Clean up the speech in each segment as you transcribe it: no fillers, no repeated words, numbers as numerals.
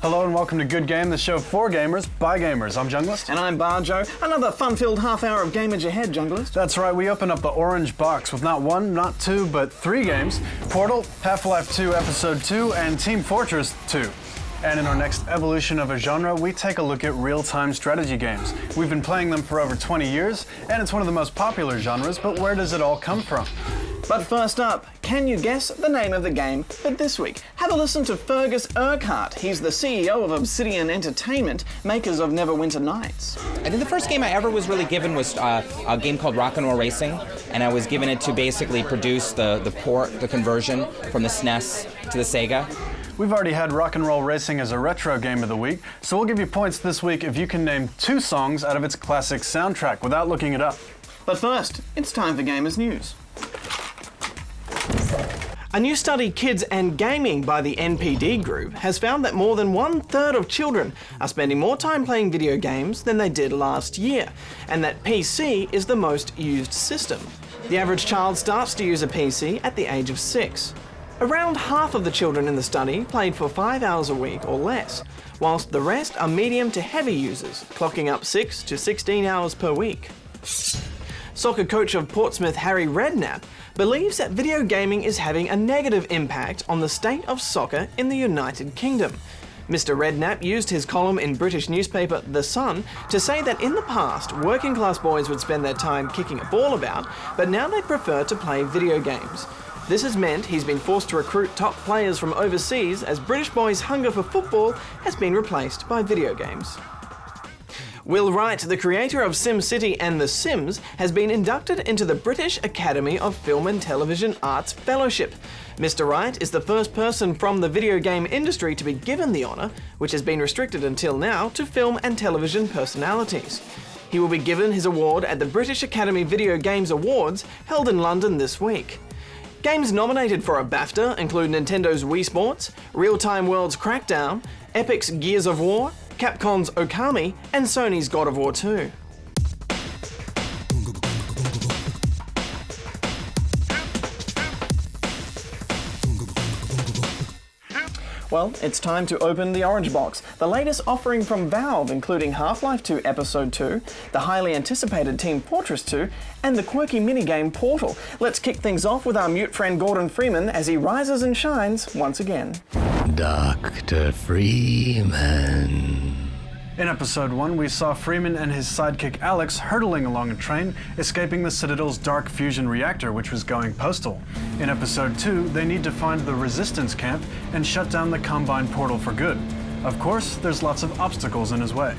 Hello and welcome to Good Game, the show for gamers, by gamers. I'm Junglist. And I'm Bajo. Another fun-filled half hour of gamage ahead, Junglist. That's right, we open up the orange box with not one, not two, but three games. Portal, Half-Life 2 Episode 2, and Team Fortress 2. And in our next evolution of a genre, we take a look at real-time strategy games. We've been playing them for over 20 years, and it's one of the most popular genres, but where does it all come from? But first up, can you guess the name of the game for this week? Have a listen to Fergus Urquhart. He's the CEO of Obsidian Entertainment, makers of Neverwinter Nights. I think the first game I ever was really given was a game called Rock and Roll Racing, and I was given it to basically produce the conversion from the SNES to the Sega. We've already had Rock and Roll Racing as a retro game of the week, so we'll give you points this week if you can name two songs out of its classic soundtrack without looking it up. But first, it's time for Gamers News. A new study, Kids and Gaming, by the NPD Group, has found that more than 1/3 of children are spending more time playing video games than they did last year, and that PC is the most used system. The average child starts to use a PC at the age of 6. Around half of the children in the study played for 5 hours a week or less, whilst the rest are medium to heavy users, clocking up 6 to 16 hours per week. Soccer coach of Portsmouth, Harry Redknapp, believes that video gaming is having a negative impact on the state of soccer in the United Kingdom. Mr. Redknapp used his column in British newspaper The Sun to say that in the past, working class boys would spend their time kicking a ball about, but now they prefer to play video games. This has meant he's been forced to recruit top players from overseas as British boys' hunger for football has been replaced by video games. Will Wright, the creator of SimCity and The Sims, has been inducted into the British Academy of Film and Television Arts Fellowship. Mr. Wright is the first person from the video game industry to be given the honour, which has been restricted until now to film and television personalities. He will be given his award at the British Academy Video Games Awards, held in London this week. Games nominated for a BAFTA include Nintendo's Wii Sports, Real Time World's Crackdown, Epic's Gears of War, Capcom's Okami, and Sony's God of War 2. Well, it's time to open the orange box. The latest offering from Valve, including Half-Life 2 Episode 2, the highly anticipated Team Fortress 2, and the quirky minigame Portal. Let's kick things off with our mute friend Gordon Freeman as he rises and shines once again. Dr. Freeman. In Episode 1, we saw Freeman and his sidekick Alex hurtling along a train, escaping the Citadel's dark fusion reactor, which was going postal. In Episode 2, they need to find the Resistance camp and shut down the Combine portal for good. Of course, there's lots of obstacles in his way.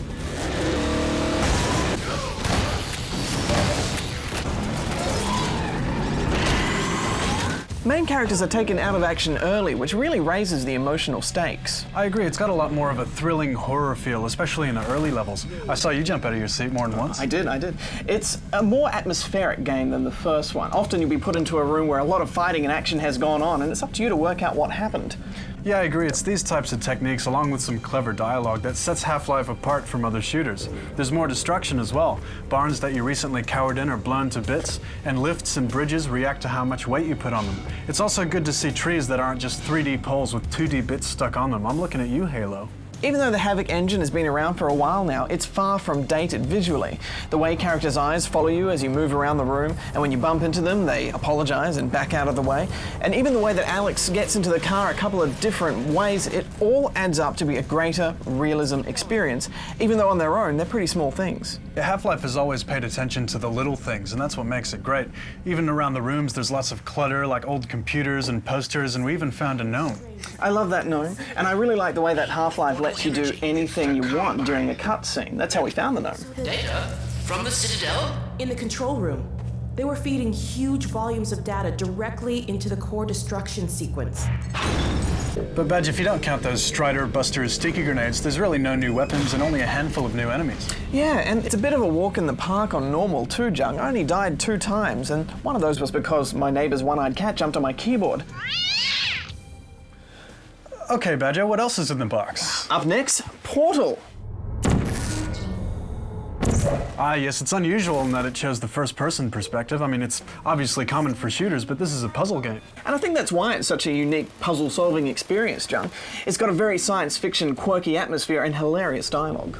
Main characters are taken out of action early, which really raises the emotional stakes. I agree, it's got a lot more of a thrilling horror feel, especially in the early levels. I saw you jump out of your seat more than once. I did. It's a more atmospheric game than the first one. Often you'll be put into a room where a lot of fighting and action has gone on, and it's up to you to work out what happened. Yeah, I agree. It's these types of techniques, along with some clever dialogue, that sets Half-Life apart from other shooters. There's more destruction as well. Barns that you recently cowered in are blown to bits, and lifts and bridges react to how much weight you put on them. It's also good to see trees that aren't just 3D poles with 2D bits stuck on them. I'm looking at you, Halo. Even though the Havoc engine has been around for a while now, it's far from dated visually. The way characters' eyes follow you as you move around the room, and when you bump into them, they apologize and back out of the way. And even the way that Alex gets into the car a couple of different ways, it all adds up to be a greater realism experience, even though on their own, they're pretty small things. Half-Life has always paid attention to the little things, and that's what makes it great. Even around the rooms, there's lots of clutter, like old computers and posters, and we even found a gnome. I love that gnome, and I really like the way that Half-Life lets you do anything you want during a cutscene. That's how we found the gnome. Data from the Citadel? In the control room. They were feeding huge volumes of data directly into the core destruction sequence. But Badge, if you don't count those Strider, Busters, Sticky Grenades, there's really no new weapons and only a handful of new enemies. Yeah, and it's a bit of a walk in the park on normal too, Jung. I only died 2 times, and one of those was because my neighbor's one-eyed cat jumped on my keyboard. Okay, Badger, what else is in the box? Up next, Portal. Ah, yes, it's unusual in that it shows the first-person perspective. I mean, it's obviously common for shooters, but this is a puzzle game. And I think that's why it's such a unique puzzle-solving experience, Jung. It's got a very science fiction, quirky atmosphere and hilarious dialogue.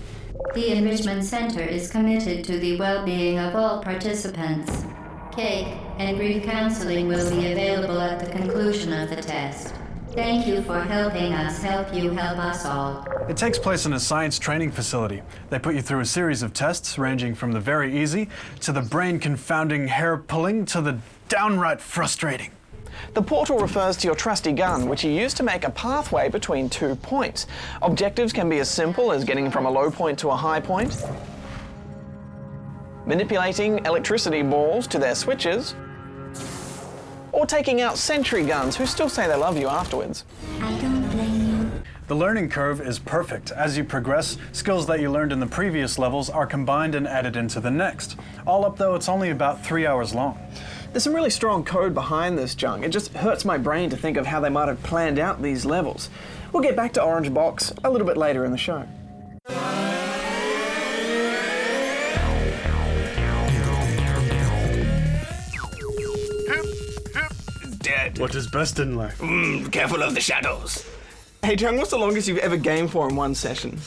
The Enrichment Center is committed to the well-being of all participants. Cake and grief counseling will be available at the conclusion of the test. Thank you for helping us help you help us all. It takes place in a science training facility. They put you through a series of tests ranging from the very easy to the brain-confounding, hair-pulling to the downright frustrating. The portal refers to your trusty gun, which you use to make a pathway between 2 points. Objectives can be as simple as getting from a low point to a high point, manipulating electricity balls to their switches, or taking out sentry guns who still say they love you afterwards. I don't blame you. The learning curve is perfect. As you progress, skills that you learned in the previous levels are combined and added into the next. All up, though, it's only about 3 hours long. There's some really strong code behind this, Jung. It just hurts my brain to think of how they might have planned out these levels. We'll get back to Orange Box a little bit later in the show. Dead. What is best in life? Careful of the shadows. Hey, Jung, what's the longest you've ever gamed for in one session?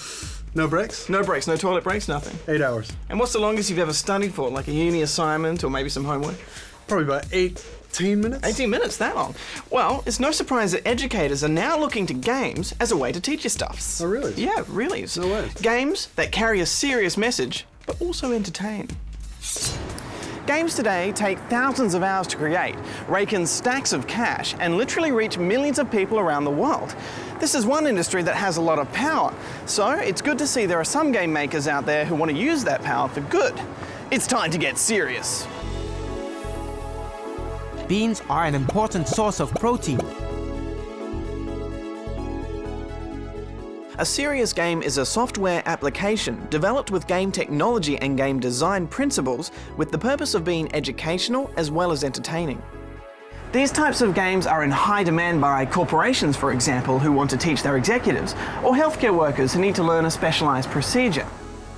No breaks? No breaks, no toilet breaks, nothing. 8 hours. And what's the longest you've ever studied for, like a uni assignment or maybe some homework? Probably about 18 minutes. 18 minutes, that long. Well, it's no surprise that educators are now looking to games as a way to teach you stuff. Oh, really? Yeah, really. No way. Games that carry a serious message, but also entertain. Games today take thousands of hours to create, rake in stacks of cash, and literally reach millions of people around the world. This is one industry that has a lot of power, so it's good to see there are some game makers out there who want to use that power for good. It's time to get serious. Beans are an important source of protein. A serious game is a software application developed with game technology and game design principles with the purpose of being educational as well as entertaining. These types of games are in high demand by corporations, for example, who want to teach their executives, or healthcare workers who need to learn a specialized procedure.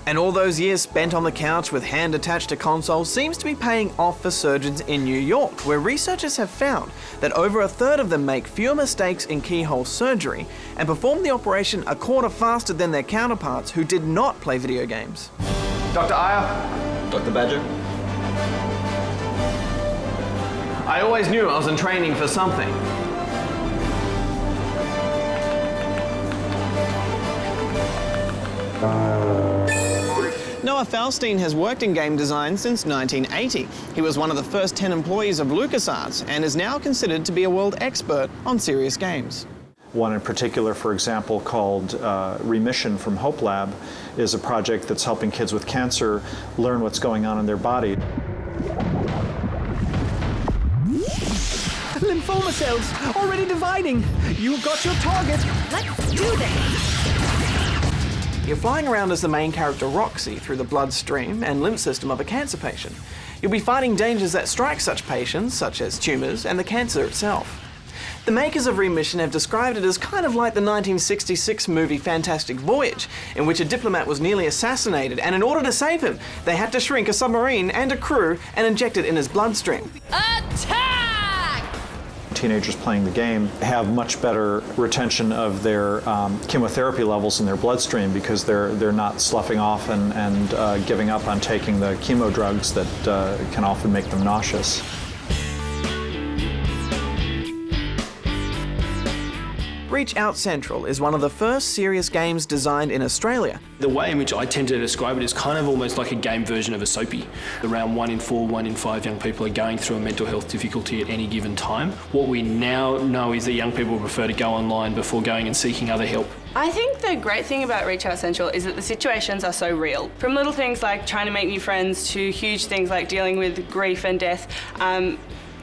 And all those years spent on the couch with hand attached to consoles seems to be paying off for surgeons in New York, where researchers have found that over a third of them make fewer mistakes in keyhole surgery and perform the operation a quarter faster than their counterparts who did not play video games. Dr. Iyer? Dr. Badger? I always knew I was in training for something. Noah Falstein has worked in game design since 1980. He was one of the first 10 employees of LucasArts and is now considered to be a world expert on serious games. One in particular, for example, called Remission from Hope Lab, is a project that's helping kids with cancer learn what's going on in their body. Lymphoma cells already dividing. You've got your target. Let's do this! You're flying around as the main character Roxy through the bloodstream and lymph system of a cancer patient. You'll be fighting dangers that strike such patients, such as tumours and the cancer itself. The makers of Remission have described it as kind of like the 1966 movie Fantastic Voyage, in which a diplomat was nearly assassinated, and in order to save him, they had to shrink a submarine and a crew and inject it in his bloodstream. Attack! Teenagers playing the game have much better retention of their chemotherapy levels in their bloodstream because they're not sloughing off and giving up on taking the chemo drugs that can often make them nauseous. Reach Out Central is one of the first serious games designed in Australia. The way in which I tend to describe it is kind of almost like a game version of a soapy. Around 1 in 4, 1 in 5 young people are going through a mental health difficulty at any given time. What we now know is that young people prefer to go online before going and seeking other help. I think the great thing about Reach Out Central is that the situations are so real. From little things like trying to make new friends to huge things like dealing with grief and death.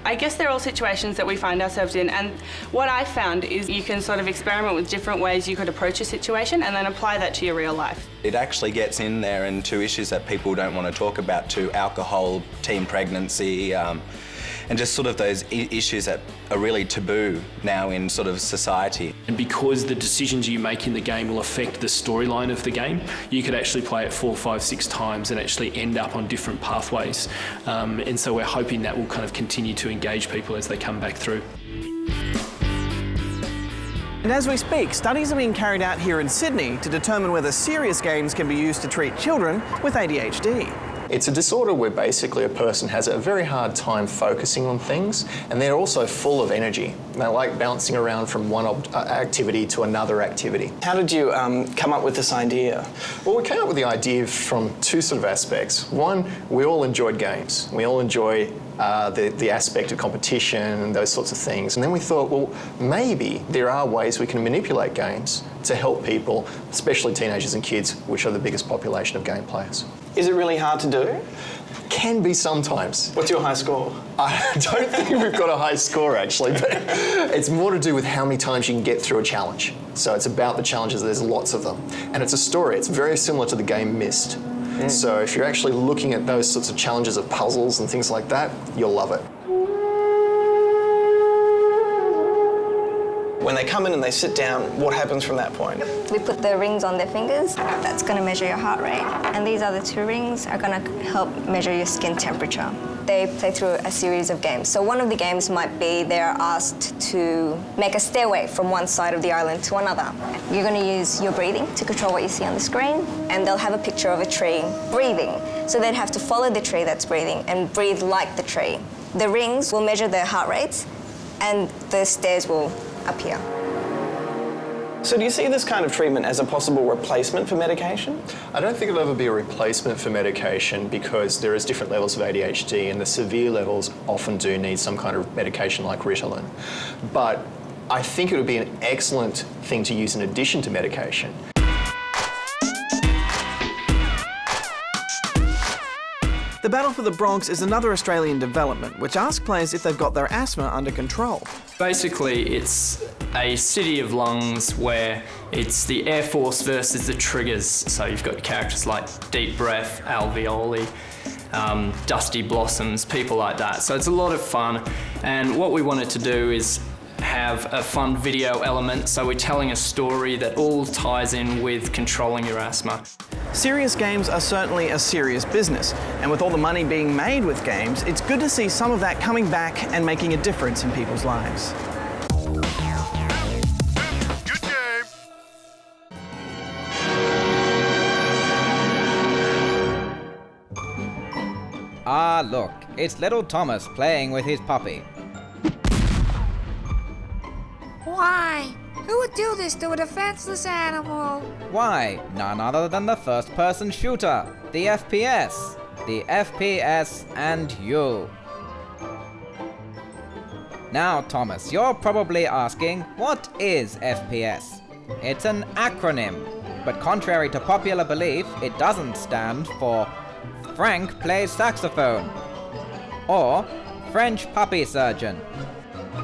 I guess they're all situations that we find ourselves in, and what I found is you can sort of experiment with different ways you could approach a situation and then apply that to your real life. It actually gets in there into issues that people don't want to talk about, to alcohol, teen pregnancy, and just sort of those issues that are really taboo now in sort of society. And because the decisions you make in the game will affect the storyline of the game, you could actually play it 4, 5, 6 times and actually end up on different pathways. And so we're hoping that will kind of continue to engage people as they come back through. And as we speak, studies are being carried out here in Sydney to determine whether serious games can be used to treat children with ADHD. It's a disorder where basically a person has a very hard time focusing on things, and they're also full of energy. They like bouncing around from one activity to another activity. How did you come up with this idea? Well, we came up with the idea from 2 sort of aspects. One, we all enjoyed games. We all enjoy the aspect of competition and those sorts of things. And then we thought, well, maybe there are ways we can manipulate games to help people, especially teenagers and kids, which are the biggest population of game players. Is it really hard to do? Can be sometimes. What's your high score? I don't think we've got a high score actually, but it's more to do with how many times you can get through a challenge. So it's about the challenges, there's lots of them. And it's a story, it's very similar to the game Myst. So if you're actually looking at those sorts of challenges of puzzles and things like that, you'll love it. When they come in and they sit down, what happens from that point? We put the rings on their fingers. That's going to measure your heart rate. And these other 2 rings are going to help measure your skin temperature. They play through a series of games. So one of the games might be they're asked to make a stairway from one side of the island to another. You're going to use your breathing to control what you see on the screen, and they'll have a picture of a tree breathing. So they'd have to follow the tree that's breathing and breathe like the tree. The rings will measure their heart rates, and the stairs will appear. So do you see this kind of treatment as a possible replacement for medication? I don't think it'll ever be a replacement for medication because there is different levels of ADHD, and the severe levels often do need some kind of medication like Ritalin. But I think it would be an excellent thing to use in addition to medication. The Battle for the Bronx is another Australian development which asks players if they've got their asthma under control. Basically, it's a city of lungs where it's the Air Force versus the triggers. So you've got characters like Deep Breath, Alveoli, Dusty Blossoms, people like that. So it's a lot of fun. And what we wanted to do is have a fun video element, so we're telling a story that all ties in with controlling your asthma. Serious games are certainly a serious business, and with all the money being made with games, it's good to see some of that coming back and making a difference in people's lives. Good game. Ah, look, it's little Thomas playing with his puppy. Why? Who would do this to a defenseless animal? Why? None other than the first-person shooter, the FPS. The FPS and you. Now, Thomas, you're probably asking, what is FPS? It's an acronym, but contrary to popular belief, it doesn't stand for Frank Plays Saxophone or French Puppy Surgeon.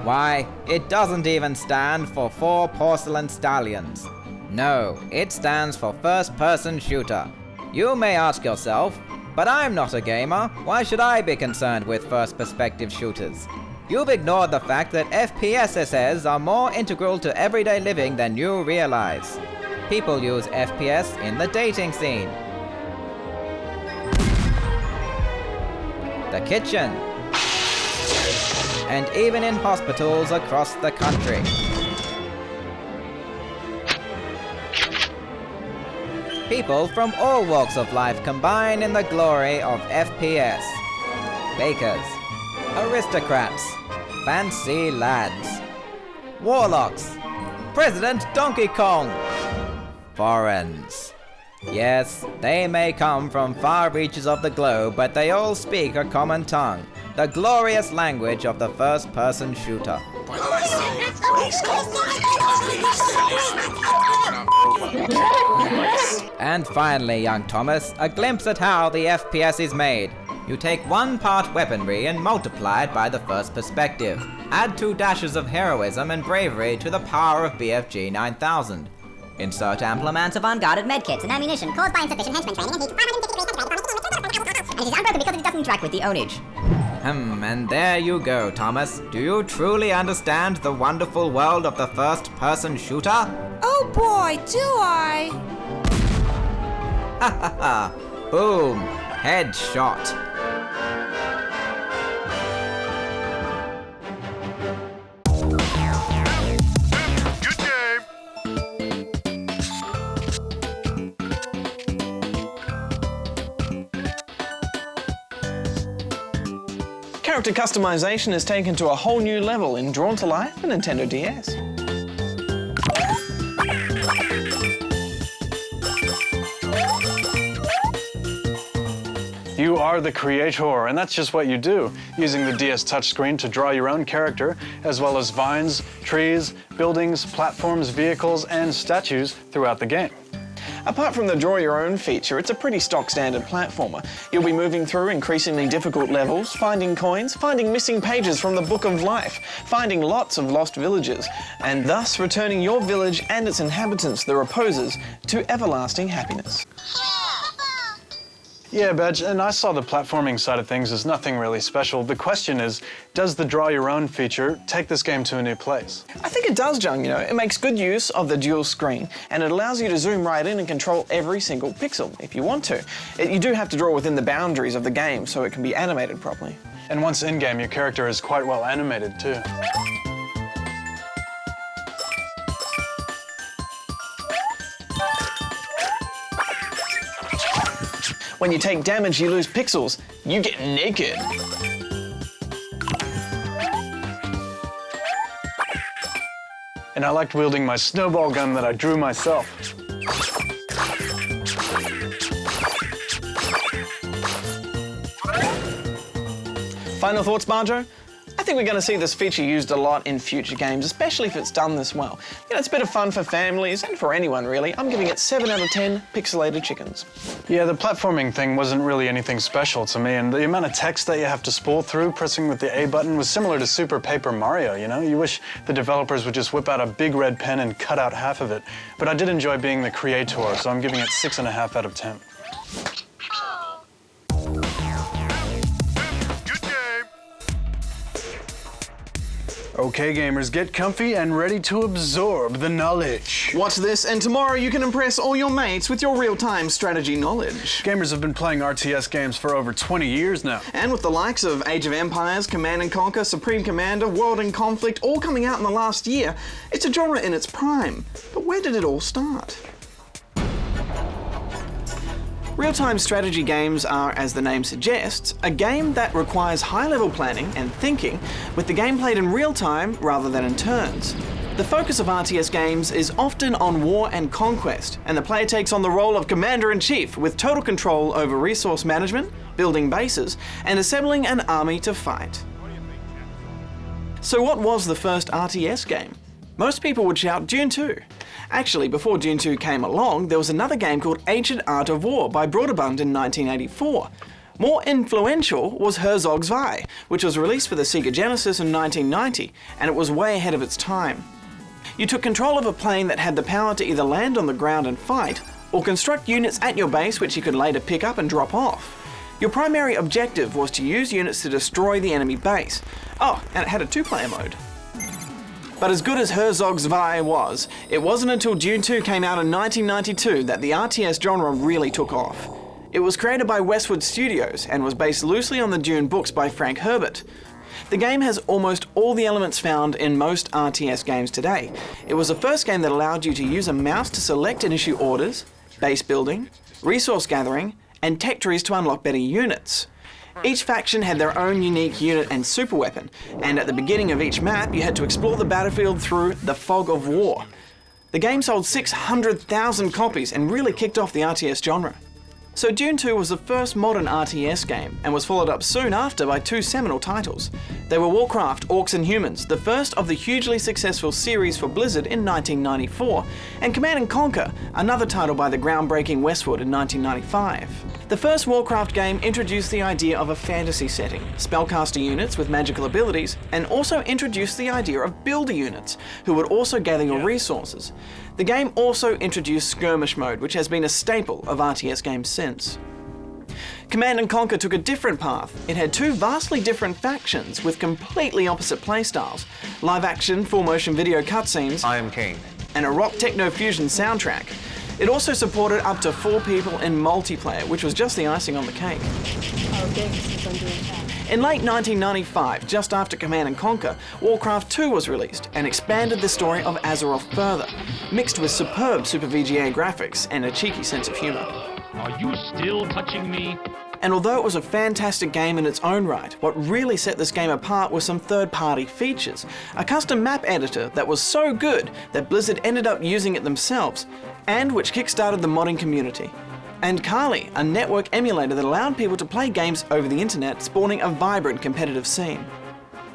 Why, it doesn't even stand for 4 porcelain stallions. No, it stands for first-person shooter. You may ask yourself, but I'm not a gamer, why should I be concerned with first-perspective shooters? You've ignored the fact that FPSs are more integral to everyday living than you realize. People use FPS in the dating scene, the kitchen, and even in hospitals across the country. People from all walks of life combine in the glory of FPS. Bakers, aristocrats, fancy lads, warlocks, President Donkey Kong, foreigners. Yes, they may come from far reaches of the globe, but they all speak a common tongue, the glorious language of the first-person shooter. And finally, young Thomas, a glimpse at how the FPS is made. You take 1 part weaponry and multiply it by the first perspective. Add 2 dashes of heroism and bravery to the power of BFG 9000. Insert ample amounts of unguarded medkits and ammunition caused by insufficient henchman training and heat 553 and it is unbroken because it doesn't interact with the ownage. And there you go, Thomas. Do you truly understand the wonderful world of the first-person shooter? Oh boy, do I! Ha ha ha! Boom! Headshot! Character customization is taken to a whole new level in Drawn to Life and Nintendo DS. You are the creator, and that's just what you do, using the DS touchscreen to draw your own character, as well as vines, trees, buildings, platforms, vehicles, and statues throughout the game. Apart from the draw your own feature, it's a pretty stock standard platformer. You'll be moving through increasingly difficult levels, finding coins, finding missing pages from the Book of Life, finding lots of lost villages, and thus returning your village and its inhabitants, the reposers, to everlasting happiness. Yeah, Badge, and I saw the platforming side of things as nothing really special. The question is, does the draw your own feature take this game to a new place? I think it does, Jung, It makes good use of the dual screen, and it allows you to zoom right in and control every single pixel if you want to. You do have to draw within the boundaries of the game so it can be animated properly. And once in-game, your character is quite well animated too. When you take damage, you lose pixels. You get naked. And I liked wielding my snowball gun that I drew myself. Final thoughts, Bajo? I think we're going to see this feature used a lot in future games, especially if it's done this well. It's a bit of fun for families and for anyone, really. I'm giving it 7 out of 10 pixelated chickens. Yeah, the platforming thing wasn't really anything special to me, and the amount of text that you have to spool through pressing with the A button was similar to Super Paper Mario, You wish the developers would just whip out a big red pen and cut out half of it. But I did enjoy being the creator, so I'm giving it 6.5 out of 10. Okay, gamers, get comfy and ready to absorb the knowledge. Watch this, and tomorrow you can impress all your mates with your real-time strategy knowledge. Gamers have been playing RTS games for over 20 years now. And with the likes of Age of Empires, Command & Conquer, Supreme Commander, World in Conflict, all coming out in the last year, it's a genre in its prime. But where did it all start? Real-time strategy games are, as the name suggests, a game that requires high-level planning and thinking, with the game played in real time rather than in turns. The focus of RTS games is often on war and conquest, and the player takes on the role of Commander-in-Chief with total control over resource management, building bases, and assembling an army to fight. So what was the first RTS game? Most people would shout Dune 2. Actually, before Dune 2 came along, there was another game called Ancient Art of War by Broderbund in 1984. More influential was Herzog Zwei, which was released for the Sega Genesis in 1990, and it was way ahead of its time. You took control of a plane that had the power to either land on the ground and fight, or construct units at your base which you could later pick up and drop off. Your primary objective was to use units to destroy the enemy base. Oh, and it had a 2-player mode. But as good as Herzog Zwei was, it wasn't until Dune 2 came out in 1992 that the RTS genre really took off. It was created by Westwood Studios and was based loosely on the Dune books by Frank Herbert. The game has almost all the elements found in most RTS games today. It was the first game that allowed you to use a mouse to select and issue orders, base building, resource gathering, and tech trees to unlock better units. Each faction had their own unique unit and superweapon, and at the beginning of each map you had to explore the battlefield through the fog of war. The game sold 600,000 copies and really kicked off the RTS genre. So Dune 2 was the first modern RTS game, and was followed up soon after by 2 seminal titles. They were Warcraft: Orcs and Humans, the first of the hugely successful series for Blizzard in 1994, and Command & Conquer, another title by the groundbreaking Westwood in 1995. The first Warcraft game introduced the idea of a fantasy setting, spellcaster units with magical abilities, and also introduced the idea of builder units, who would also gather your resources. The game also introduced skirmish mode, which has been a staple of RTS games since. Command & Conquer took a different path. It had two vastly different factions with completely opposite playstyles, live-action, full-motion video cutscenes, I am king, and a rock techno-fusion soundtrack. It also supported up to 4 people in multiplayer, which was just the icing on the cake. In late 1995, just after Command & Conquer, Warcraft 2 was released and expanded the story of Azeroth further, mixed with superb Super VGA graphics and a cheeky sense of humour. Are you still touching me? And although it was a fantastic game in its own right, what really set this game apart were some third-party features. A custom map editor that was so good that Blizzard ended up using it themselves, and which kickstarted the modding community. And Kali, a network emulator that allowed people to play games over the internet, spawning a vibrant competitive scene.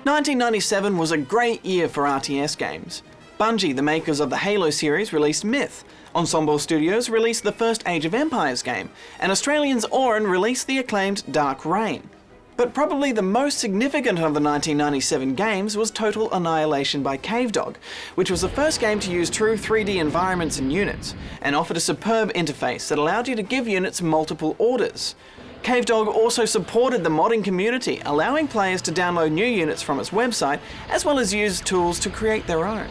1997 was a great year for RTS games. Bungie, the makers of the Halo series, released Myth. Ensemble Studios released the first Age of Empires game, and Australians Auron released the acclaimed Dark Reign. But probably the most significant of the 1997 games was Total Annihilation by Cavedog, which was the first game to use true 3D environments and units, and offered a superb interface that allowed you to give units multiple orders. Cavedog also supported the modding community, allowing players to download new units from its website, as well as use tools to create their own.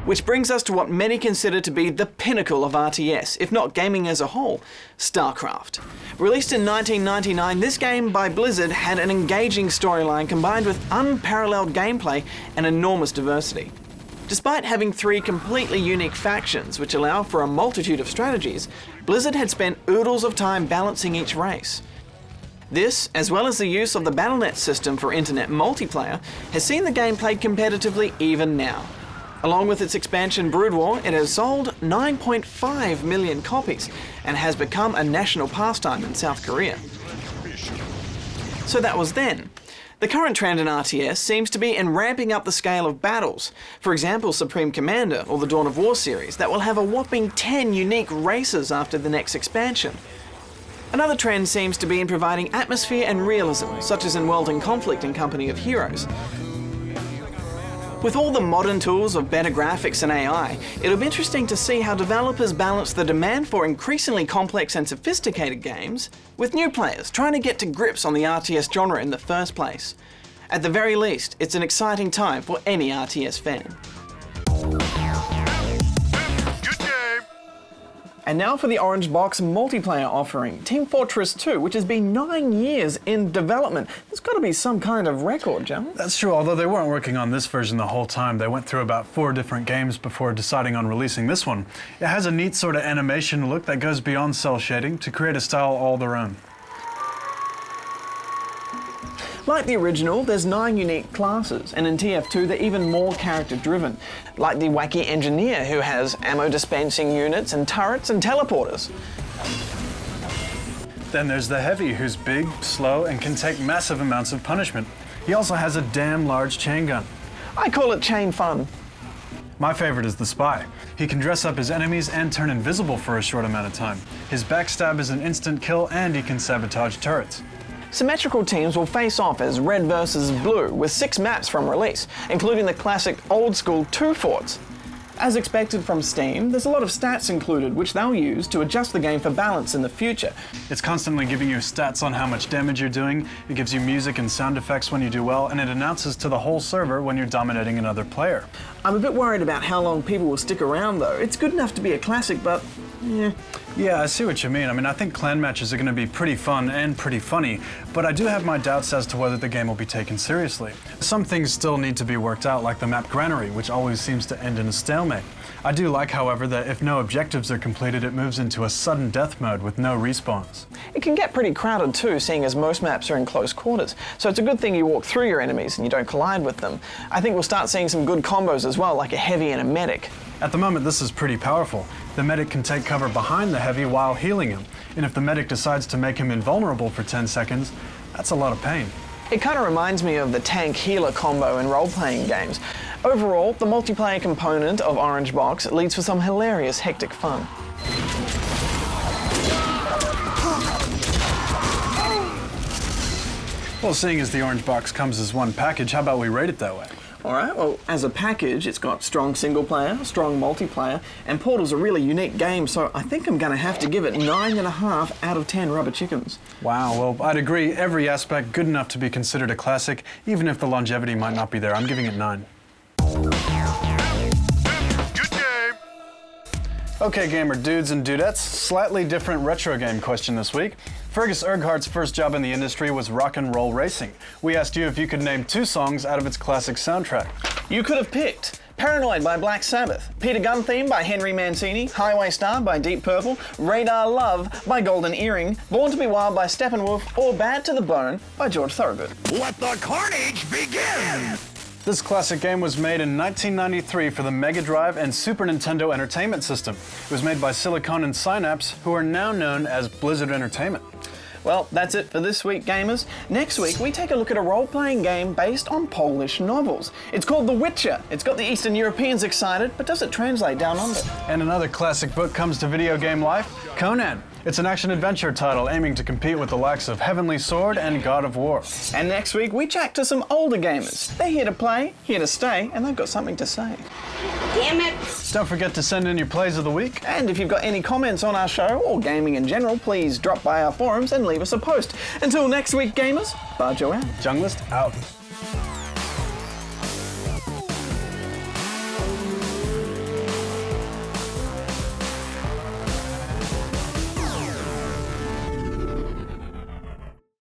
Which brings us to what many consider to be the pinnacle of RTS, if not gaming as a whole, StarCraft. Released in 1999, this game by Blizzard had an engaging storyline combined with unparalleled gameplay and enormous diversity. Despite having 3 completely unique factions which allow for a multitude of strategies, Blizzard had spent oodles of time balancing each race. This, as well as the use of the BattleNet system for internet multiplayer, has seen the game played competitively even now. Along with its expansion Brood War, it has sold 9.5 million copies and has become a national pastime in South Korea. So that was then. The current trend in RTS seems to be in ramping up the scale of battles. For example, Supreme Commander or the Dawn of War series that will have a whopping 10 unique races after the next expansion. Another trend seems to be in providing atmosphere and realism, such as in World in Conflict and Company of Heroes. With all the modern tools of better graphics and AI, it'll be interesting to see how developers balance the demand for increasingly complex and sophisticated games with new players trying to get to grips on the RTS genre in the first place. At the very least, it's an exciting time for any RTS fan. And now for the Orange Box multiplayer offering, Team Fortress 2, which has been 9 years in development. There's got to be some kind of record, gentlemen. That's true, although they weren't working on this version the whole time. They went through about 4 different games before deciding on releasing this one. It has a neat sort of animation look that goes beyond cell shading to create a style all their own. Like the original, there's 9 unique classes, and in TF2 they're even more character-driven, like the wacky engineer who has ammo dispensing units and turrets and teleporters. Then there's the heavy, who's big, slow, and can take massive amounts of punishment. He also has a damn large chain gun. I call it chain fun. My favorite is the spy. He can dress up his enemies and turn invisible for a short amount of time. His backstab is an instant kill, and he can sabotage turrets. Symmetrical teams will face off as red versus blue with 6 maps from release, including the classic old-school 2 forts. As expected from Steam, there's a lot of stats included which they'll use to adjust the game for balance in the future. It's constantly giving you stats on how much damage you're doing, it gives you music and sound effects when you do well, and it announces to the whole server when you're dominating another player. I'm a bit worried about how long people will stick around though. It's good enough to be a classic, but Yeah, I see what you mean. I mean, I think clan matches are going to be pretty fun and pretty funny, but I do have my doubts as to whether the game will be taken seriously. Some things still need to be worked out, like the map Granary, which always seems to end in a stalemate. I do like, however, that if no objectives are completed, it moves into a sudden death mode with no respawns. It can get pretty crowded too, seeing as most maps are in close quarters, so it's a good thing you walk through your enemies and you don't collide with them. I think we'll start seeing some good combos as well, like a heavy and a medic. At the moment, this is pretty powerful. The medic can take cover behind the heavy while healing him, and if the medic decides to make him invulnerable for 10 seconds, that's a lot of pain. It kind of reminds me of the tank-healer combo in role-playing games. Overall, the multiplayer component of Orange Box leads for some hilarious, hectic fun. Well, seeing as the Orange Box comes as one package, how about we rate it that way? Alright, well, as a package, it's got strong single player, strong multiplayer, and Portal's a really unique game, so I think I'm going to have to give it 9.5 out of 10 rubber chickens. Wow, well, I'd agree. Every aspect good enough to be considered a classic, even if the longevity might not be there. I'm giving it 9. Okay, gamer dudes and dudettes, slightly different retro game question this week. Fergus Erghart's first job in the industry was rock and roll racing. We asked you if you could name 2 songs out of its classic soundtrack. You could have picked Paranoid by Black Sabbath, Peter Gunn Theme by Henry Mancini, Highway Star by Deep Purple, Radar Love by Golden Earring, Born to be Wild by Steppenwolf, or Bad to the Bone by George Thorogood. Let the carnage begin! This classic game was made in 1993 for the Mega Drive and Super Nintendo Entertainment System. It was made by Silicon and Synapse, who are now known as Blizzard Entertainment. Well, that's it for this week, gamers. Next week, we take a look at a role-playing game based on Polish novels. It's called The Witcher. It's got the Eastern Europeans excited, but does it translate down under? And another classic book comes to video game life, Conan. It's an action-adventure title aiming to compete with the likes of Heavenly Sword and God of War. And next week, we chat to some older gamers. They're here to play, here to stay, and they've got something to say. Damn it! Don't forget to send in your plays of the week. And if you've got any comments on our show or gaming in general, please drop by our forums and leave us a post. Until next week, gamers, Bajo out. Junglist out.